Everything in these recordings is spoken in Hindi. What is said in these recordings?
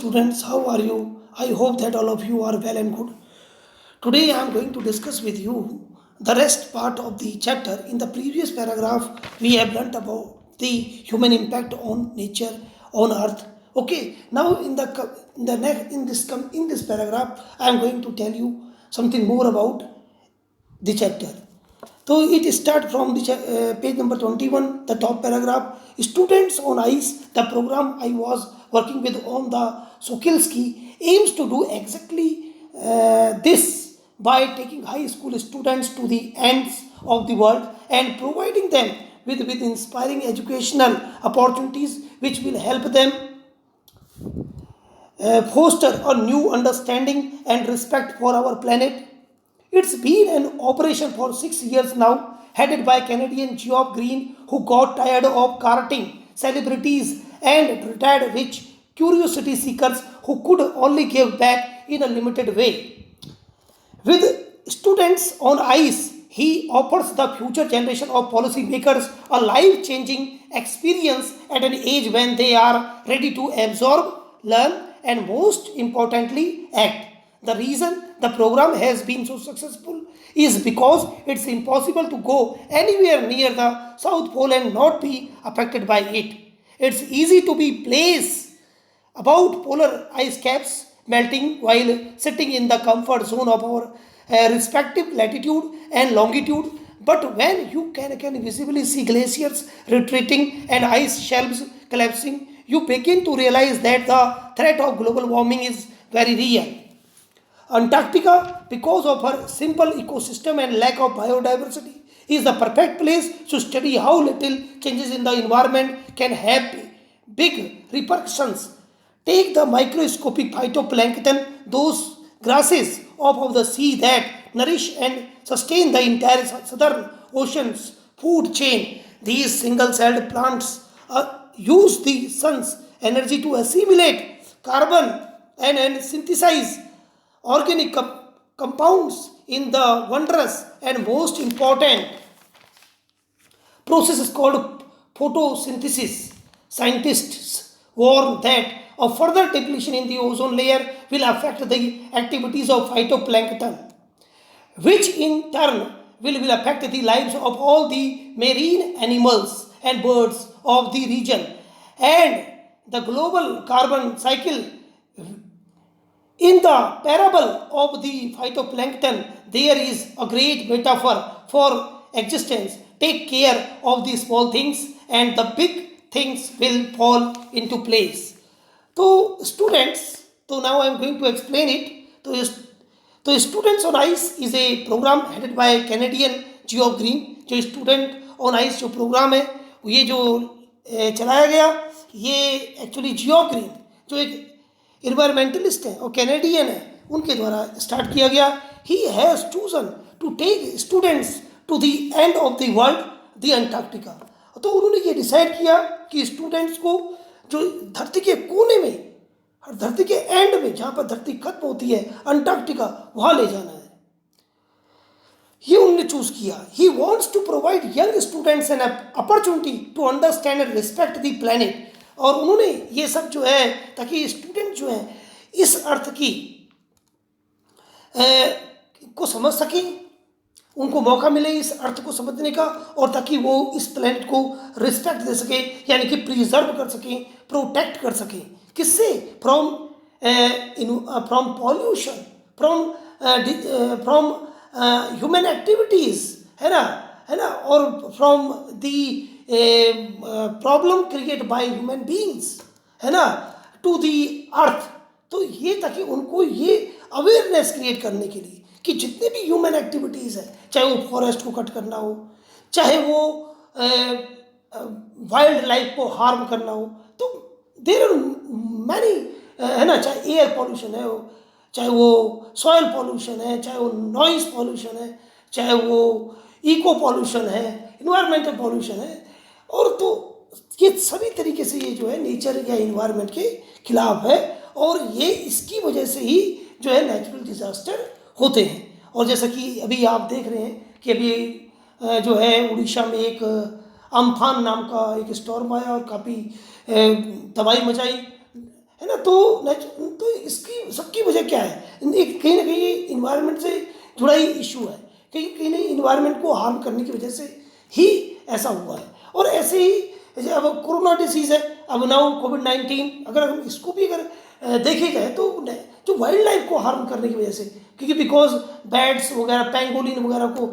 students, how are you? I hope that all of you are well and good. Today I am going to discuss with you the rest part of the chapter. In the previous paragraph, we have learnt about the human impact on nature, on earth. Okay, now in the next in this paragraph, I am going to tell you something more about the chapter. So it starts from the page number 21, the top paragraph. Students on ICE, the program I was working with on the Sokilsky, aims to do exactly this by taking high school students to the ends of the world and providing them with inspiring educational opportunities which will help them foster a new understanding and respect for our planet. It's been an operation for 6 years now, headed by Canadian Geoff Green, who got tired of carting celebrities and retired rich curiosity seekers who could only give back in a limited way. With students on ICE, he offers the future generation of policymakers a life changing experience at an age when they are ready to absorb, learn, and most importantly, act. The reason the program has been so successful is because it's impossible to go anywhere near the South Pole and not be affected by it. It's easy to be placed about polar ice caps melting while sitting in the comfort zone of our respective latitude and longitude. But when you can visibly see glaciers retreating and ice shelves collapsing, you begin to realize that the threat of global warming is very real. Antarctica, because of her simple ecosystem and lack of biodiversity, is the perfect place to study how little changes in the environment can have big repercussions. Take the microscopic phytoplankton, those grasses of the sea that nourish and sustain the entire southern ocean's food chain. These single celled plants use the sun's energy to assimilate carbon and synthesize organic compounds in the wondrous and most important process is called photosynthesis. Scientists warn that a further depletion in the ozone layer will affect the activities of phytoplankton, which in turn will affect the lives of all the marine animals and birds of the region. And the global carbon cycle, in the parable of the phytoplankton, there is a great metaphor for existence. Take care of the small things, and the big things will fall into place. So, students, so now I am going to explain it. तो students on ice is a program headed by Canadian Geoff Green. जो स्टूडेंट ऑन आइस जो प्रोग्राम है ये जो चलाया गया, ये एक्चुअली जियोफ ग्रीन जो एक इन्वायरमेंटलिस्ट हैं और कैनेडियन है, उनके द्वारा स्टार्ट किया गया. He has chosen to take students to the end of the world, the Antarctica. तो उन्होंने ये डिसाइड किया कि स्टूडेंट्स को जो धरती के कोने में और धरती के एंड में, जहाँ पर धरती खत्म होती है, अंटार्कटिका, वहाँ ले जाना है. ये उन्होंने चूज किया. He wants to provide young students an opportunity to understand and respect the planet. और उन्होंने ये सब जो है ताकि स्टूडेंट जो है इस अर्थ की को समझ सकें, उनको मौका मिले इस अर्थ को समझने का, और ताकि वो इस प्लैनेट को रिस्पेक्ट दे सके, यानी कि प्रिजर्व कर सकें, प्रोटेक्ट कर सकें. किससे? From pollution, from human activities, है ना, और from the problem create by human beings, है ना, टू दी अर्थ. तो ये ताकि उनको ये अवेयरनेस क्रिएट करने के लिए कि जितने भी ह्यूमन एक्टिविटीज़ है, चाहे वो फॉरेस्ट को कट करना हो, चाहे वो वाइल्ड लाइफ को हार्म करना हो, तो देर आर मैनी, है ना, चाहे एयर पॉल्यूशन है, चाहे वो सॉयल पॉल्यूशन है, चाहे वो नॉइस पॉल्यूशन है, चाहे वो इको पॉल्यूशन है, इन्वायरमेंटल पॉल्यूशन है. और तो ये सभी तरीके से ये जो है नेचर या इन्वायरमेंट के खिलाफ है, और ये इसकी वजह से ही जो है नेचुरल डिजास्टर होते हैं. और जैसा कि अभी आप देख रहे हैं कि अभी जो है उड़ीसा में एक अम्फान नाम का एक स्टॉर्म आया और काफ़ी तबाही मचाई. है ना। तो इसकी सबकी वजह क्या है, एक कहीं ना कहीं ये इन्वायरमेंट से जुड़ा ही इशू है, कहीं कहीं ना इन्वायरमेंट को हार्म करने की वजह से ही ऐसा हुआ है। और ऐसे ही जैसे अब कोरोना डिसीज़ है, अब नाउ कोविड-19, अगर हम इसको भी अगर देखे जाए तो जो वाइल्ड लाइफ को हार्म करने की वजह से, क्योंकि बिकॉज बैट्स वगैरह पैंगोलिन वगैरह को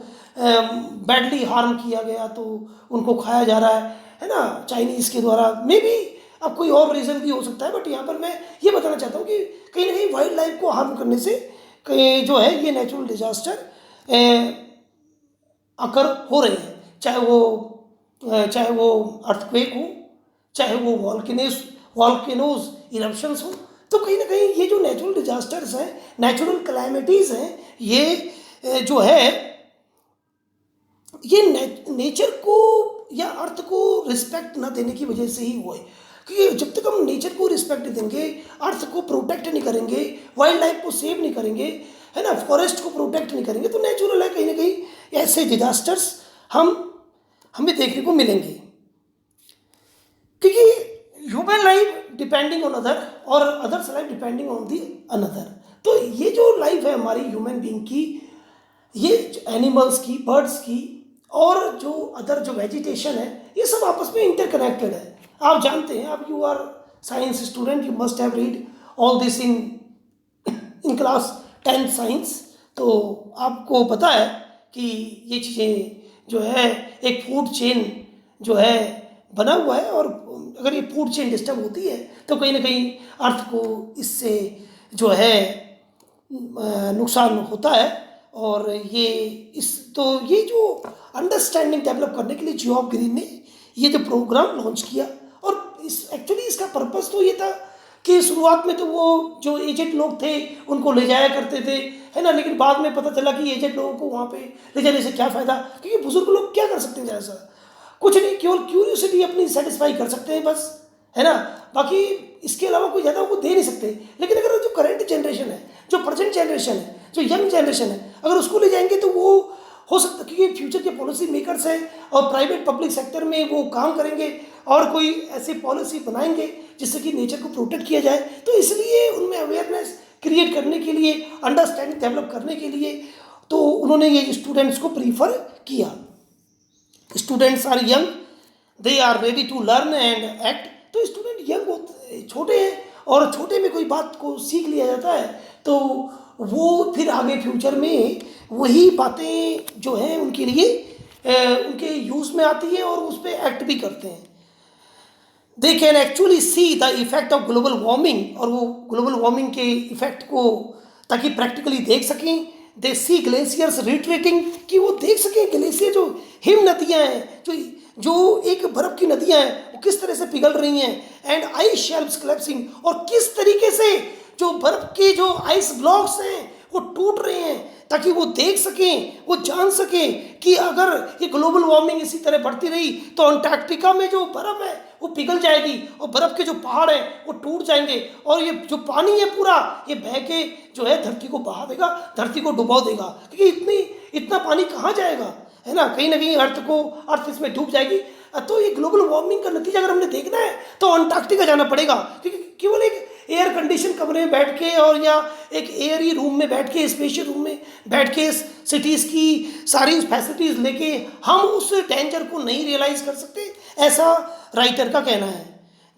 बैडली हार्म किया गया तो उनको खाया जा रहा है ना, चाइनीज़ के द्वारा। मे बी अब कोई और रीज़न भी हो सकता है, बट यहाँ पर मैं ये बताना चाहता हूँ कि कहीं ना कहीं वाइल्ड लाइफ को हार्म करने से कहीं जो है ये नेचुरल डिजास्टर अकर हो रहे हैं, चाहे वो अर्थक्वेक हो, चाहे वो वॉल्केनोज इरप्शंस हो। तो कहीं ना कहीं ये जो नेचुरल डिजास्टर्स हैं, नेचुरल कैलेमिटीज़ हैं, ये जो है ये नेचर को या अर्थ को रिस्पेक्ट ना देने की वजह से ही हुआ है। क्योंकि जब तक हम नेचर को रिस्पेक्ट देंगे, अर्थ को प्रोटेक्ट नहीं करेंगे, वाइल्ड लाइफ को सेव नहीं करेंगे, है ना, फॉरेस्ट को प्रोटेक्ट नहीं करेंगे, तो नेचुरल है कहीं ना कहीं ऐसे डिजास्टर्स हमें देखने को मिलेंगे। क्योंकि human life depending on other और others life depending on the another. तो ये जो लाइफ है हमारी ह्यूमन बीइंग की, ये एनिमल्स की, बर्ड्स की और जो अदर जो वेजिटेशन है, ये सब आपस में इंटरकनेक्टेड है। आप जानते हैं, आप you are science student, you must have read all this in class 10th science. तो आपको पता है कि ये चीज़ें जो है एक फूड चेन जो है बना हुआ है, और अगर ये फूड चेन डिस्टर्ब होती है तो कहीं ना कहीं अर्थ को इससे जो है नुकसान होता है। और ये जो अंडरस्टैंडिंग डेवलप करने के लिए जियोफ ग्रीन ने ये जो प्रोग्राम लॉन्च किया, और एक्चुअली इसका पर्पस तो ये था कि शुरुआत में तो वो जो एजेड लोग थे उनको ले जाया करते थे, है ना, लेकिन बाद में पता चला कि एजेड लोगों को वहाँ पे ले जाने से क्या फ़ायदा, क्योंकि बुजुर्ग लोग क्या कर सकते हैं, जैसा कुछ नहीं, केवल क्यूरियोसिटी अपनी सेटिस्फाई कर सकते हैं बस, है ना, बाकी इसके अलावा कोई ज़्यादा वो दे नहीं सकते। लेकिन अगर जो करंट जनरेशन है, जो प्रेजेंट जनरेशन है, जो यंग जनरेशन है, अगर उसको ले जाएंगे तो वो हो सकता, क्योंकि फ्यूचर के पॉलिसी मेकर्स हैं और प्राइवेट पब्लिक सेक्टर में वो काम करेंगे और कोई ऐसी पॉलिसी बनाएंगे जिससे कि नेचर को प्रोटेक्ट किया जाए। तो इसलिए उनमें अवेयरनेस क्रिएट करने के लिए, अंडरस्टैंडिंग डेवलप करने के लिए, तो उन्होंने ये स्टूडेंट्स को प्रीफर किया। Students are young, they are ready to learn and act. तो स्टूडेंट यंग होते, छोटे हैं, और छोटे में कोई बात को सीख लिया जाता है तो वो फिर आगे फ्यूचर में वही बातें जो हैं उनके लिए उनके यूज़ में आती है और उस पर एक्ट भी करते हैं। They can actually see the effect of global warming, और वो ग्लोबल वार्मिंग के इफेक्ट को ताकि प्रैक्टिकली देख सकें। दे सी ग्लेशियर्स रिट्रीटिंग, कि वो देख सकें ग्लेशियर, जो हिम नदियाँ हैं, जो एक बर्फ़ की नदियाँ हैं, वो किस तरह से पिघल रही हैं, एंड आइस शेल्फ्स कोलैप्सिंग, और किस तरीके से जो बर्फ़ के जो आइस ब्लॉक्स हैं वो टूट रहे हैं, ताकि वो देख सकें, वो जान सकें कि अगर ये ग्लोबल वार्मिंग इसी तरह बढ़ती रही तो अंटार्कटिका में जो बर्फ़ है वो पिघल जाएगी और बर्फ़ के जो पहाड़ हैं वो टूट जाएंगे, और ये जो पानी है पूरा ये बह के जो है धरती को बहा देगा, धरती को डुबा देगा, क्योंकि इतना पानी कहाँ जाएगा, है ना, कहीं कहीं अर्थ इसमें डूब जाएगी। तो ये ग्लोबल वार्मिंग का नतीजा अगर हमने देखना है तो अंटार्कटिका जाना पड़ेगा, क्योंकि केवल एक एयर कंडीशन कमरे में बैठ के और या एक एयर ही रूम में बैठ के, स्पेशल रूम में बैठ के सिटीज़ की सारी फैसिलिटीज़ लेके हम उस डेंजर को नहीं रियलाइज कर सकते, ऐसा राइटर का कहना है।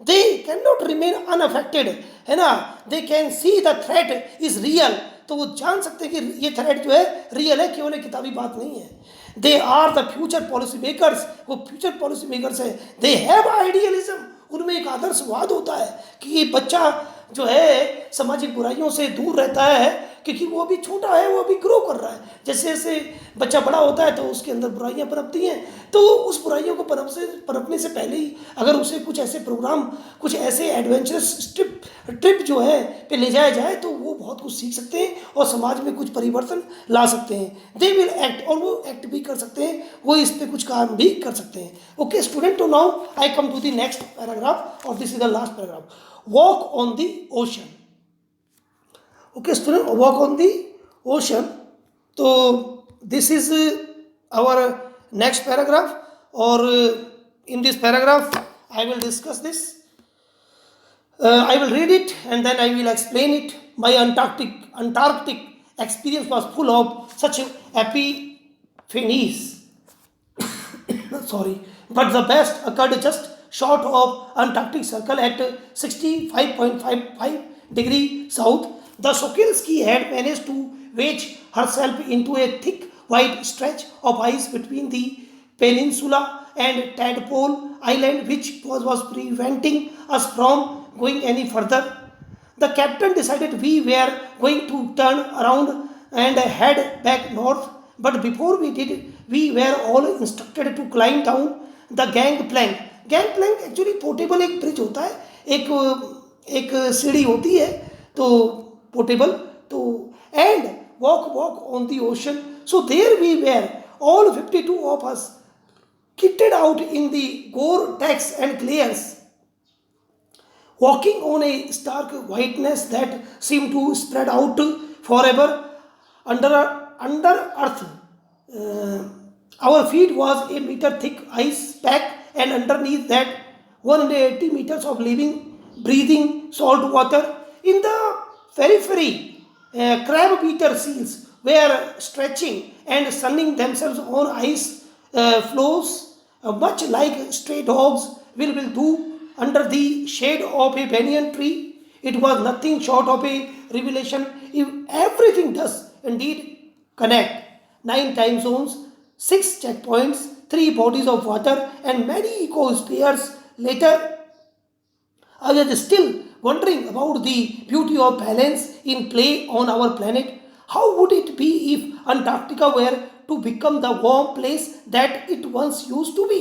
They can not remain unaffected, है ना, they can see the threat is real, तो वो जान सकते हैं कि ये थ्रेट जो है रियल है, केवल एक किताबी बात नहीं है। They are the future policy makers, वो फ्यूचर पॉलिसी मेकर्स है। दे हैव आइडियलिज्म, उनमें एक आदर्शवाद होता है कि बच्चा जो है सामाजिक बुराइयों से दूर रहता है, क्योंकि वो अभी छोटा है, वो अभी ग्रो कर रहा है। जैसे जैसे बच्चा बड़ा होता है तो उसके अंदर बुराइयां पनपती हैं, तो उस बुराइयों को पनपने से पहले ही अगर उसे कुछ ऐसे प्रोग्राम, कुछ ऐसे एडवेंचरस ट्रिप जो है पे ले जाया जाए तो वो बहुत कुछ सीख सकते हैं और समाज में कुछ परिवर्तन ला सकते हैं। दे विल एक्ट, और वो एक्ट भी कर सकते हैं, वो इस पर कुछ काम भी कर सकते हैं। ओके स्टूडेंट, तो now I come to the next paragraph, और this is the last paragraph, walk on the ocean. Okay student, walk on the ocean, तो this is our next paragraph, और in this paragraph I will discuss this I will read it and then I will explain it. My Antarctic experience was full of such epiphanies. Sorry, but the best occurred just short of Antarctic Circle at 65.55 degree south. The Sokolsky had managed to wedge herself into a thick white stretch of ice between the peninsula and Tadpole Island, which was preventing us from going any further. The captain decided we were going to turn around and head back north, but before we did, we were all instructed to climb down the gangplank. Gangplank actually portable एक ब्रिज होता है, एक एक सीढ़ी होती है, तो पोर्टेबल, तो and walk on the ocean. So there we were all 52 of us kitted out in the Gore-Tex and glares, walking on a stark whiteness that seemed to spread out forever under under earth. Uh, our feet was a meter thick ice pack, and underneath that 180 meters of living, breathing salt water. In the periphery, crab beater seals were stretching and sunning themselves on ice floes, much like stray dogs will do under the shade of a banyan tree. It was nothing short of a revelation. If everything does indeed connect, 9 time zones, 6 checkpoints, 3 bodies of water, and many ecospheres later, I was still wondering about the beauty of balance in play on our planet. How would it be if Antarctica were to become the warm place that it once used to be?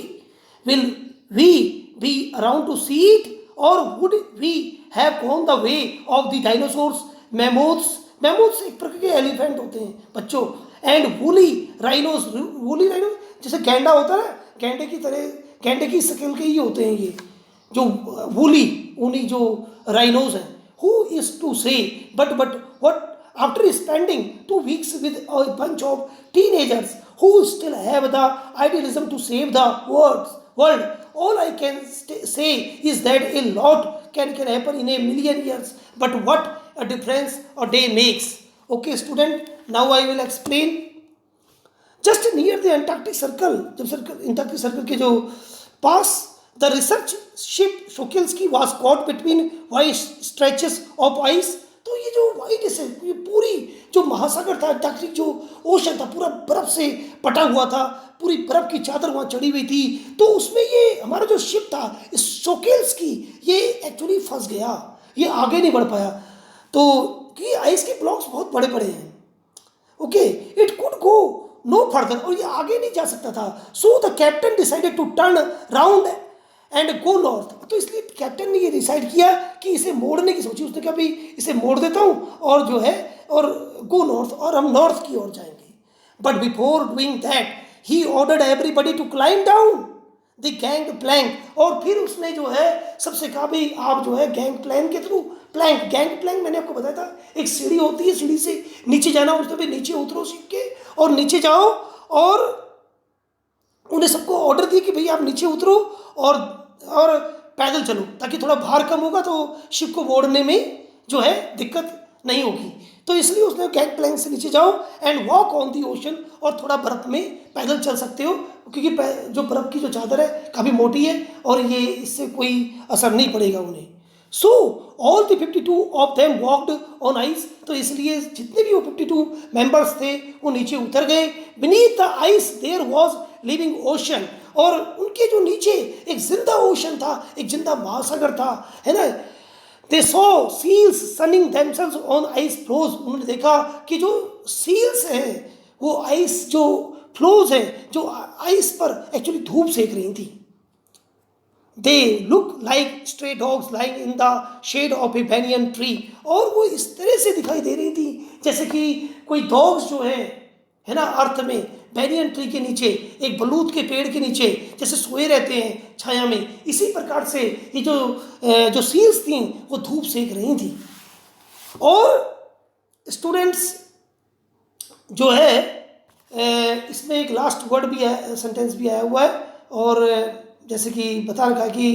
Will we be around to see it, or would we have gone the way of the dinosaurs, mammoths? मैमोथ्स एक प्रकार के एलिफेंट होते हैं बच्चों, and woolly rhinos. Woolly rhino जैसे गैंडा होता है ना, गैंडे की तरह, गैंडे की स्केल के ही होते हैं ये जो वूली ऊनी जो राइनोज हैं. हु इज टू से, but what after spending 2 weeks with a bunch of teenagers who still have the idealism to save the world, all I can say is that a lot can happen in a million years, but what a difference a day makes. Okay student, now I will explain. Just near the Antarctic Circle, जब Antarctic Circle के जो पास, the research ship Sokolsky was caught between wide stretches of ice. तो ये जो वाइड है, ये पूरी जो महासागर था, अंटार्कटिक जो ओशन था, पूरा बर्फ से पटा हुआ था, पूरी बर्फ की चादर वहाँ चढ़ी हुई थी. तो उसमें ये हमारा जो शिप था सोकेल्सकी, ये एक्चुअली फंस गया, ये आगे नहीं बढ़ पाया. तो कि आइस के ब्लॉक्स बहुत बड़े बड़े हैं. Okay, it could go no further, और ये आगे नहीं जा सकता था. So the captain decided to turn round and go north. तो इसलिए कैप्टन ने ये डिसाइड किया कि इसे मोड़ने की सोची. उसने कहा भाई इसे मोड़ देता हूँ और जो है और गो नॉर्थ, और हम नॉर्थ की ओर जाएंगे. But before doing that he ordered everybody to climb down the gang plank. और फिर उसने जो है सबसे कहा भाई आप जो है गैंग प्लैंक के थ्रू, गैंग प्लैंक मैंने आपको बताया था, एक सीढ़ी होती है, सीढ़ी से नीचे जाना. उसने भाई नीचे उतरो सीख के और नीचे जाओ, और उन्हें सबको ऑर्डर दिया कि भाई आप नीचे उतरो और पैदल चलो, ताकि थोड़ा भार कम होगा तो शिप को मोड़ने में जो है दिक्कत नहीं होगी. तो इसलिए उसने गैंग प्लैंक से नीचे जाओ and walk on the ocean, और थोड़ा बर्फ़ में पैदल चल सकते हो, क्योंकि जो बर्फ़ की जो चादर है काफ़ी मोटी है और ये इससे कोई असर नहीं पड़ेगा उन्हें. So all the 52 of them walked on ice. तो इसलिए जितने भी वो 52 मेंबर्स थे वो नीचे उतर गए. Beneath the ice there was living ocean, और उनके जो नीचे एक जिंदा ओशन था, एक जिंदा महासागर था, है ना. They saw seals sunning themselves on ice floes. उन्होंने देखा कि जो सील्स हैं वो आइस जो फ्लोज हैं, जो आइस पर एक्चुअली धूप सेक रही थी. They look like stray dogs lying in the shade of a banyan tree. और वो इस तरह से दिखाई दे रही थी जैसे कि कोई डॉग्स जो है ना अर्थ में बैनियन ट्री के नीचे, एक बलूत के पेड़ के नीचे जैसे सोए रहते हैं छाया में, इसी प्रकार से ये जो सील्स थी वो धूप सेक रही थी. और स्टूडेंट्स जो है इसमें एक लास्ट वर्ड भी है, सेंटेंस भी आया हुआ है, और जैसे कि बता रखा कि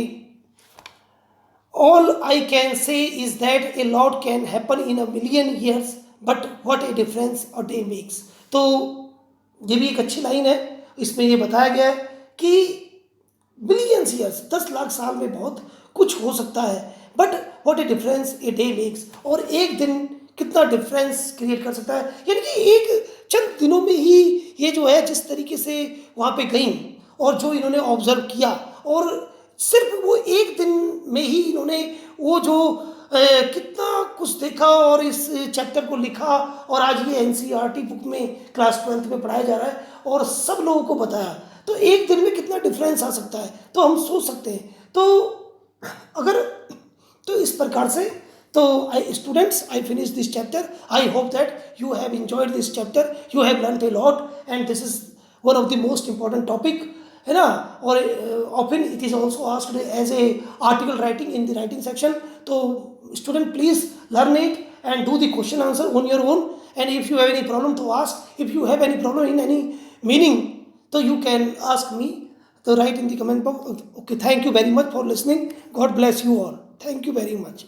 All I can say is that a lot can happen in a million years, but what a difference a day makes. तो ये भी एक अच्छी लाइन है, इसमें ये बताया गया है कि बिलियंस ईयर्स 10 लाख साल में बहुत कुछ हो सकता है, but what A difference a day makes, और एक दिन कितना डिफरेंस क्रिएट कर सकता है। यानी कि एक चंद दिनों में ही ये जो है जिस तरीके से वहाँ पे गई और जो इन्होंने ऑब्जर्व किया, और सिर्फ वो एक दिन में ही इन्होंने वो जो कितना कुछ देखा और इस चैप्टर को लिखा, और आज ये एनसीईआरटी बुक में क्लास 12th में पढ़ाया जा रहा है और सब लोगों को बताया। तो एक दिन में कितना डिफरेंस आ सकता है, तो हम सोच सकते हैं। तो अगर तो इस प्रकार से, तो I students, I finish this chapter. I hope that you have enjoyed this chapter, you have learn a lot, and this is one of the most important topic, है ना। और often it is also asked as a article writing in the writing section. तो student please learn it and do the question answer on your own, and if you have any problem to ask, if you have any problem in any meaning, so you can ask me to write in the comment box. Okay, thank you very much for listening. God bless you all. Thank you very much.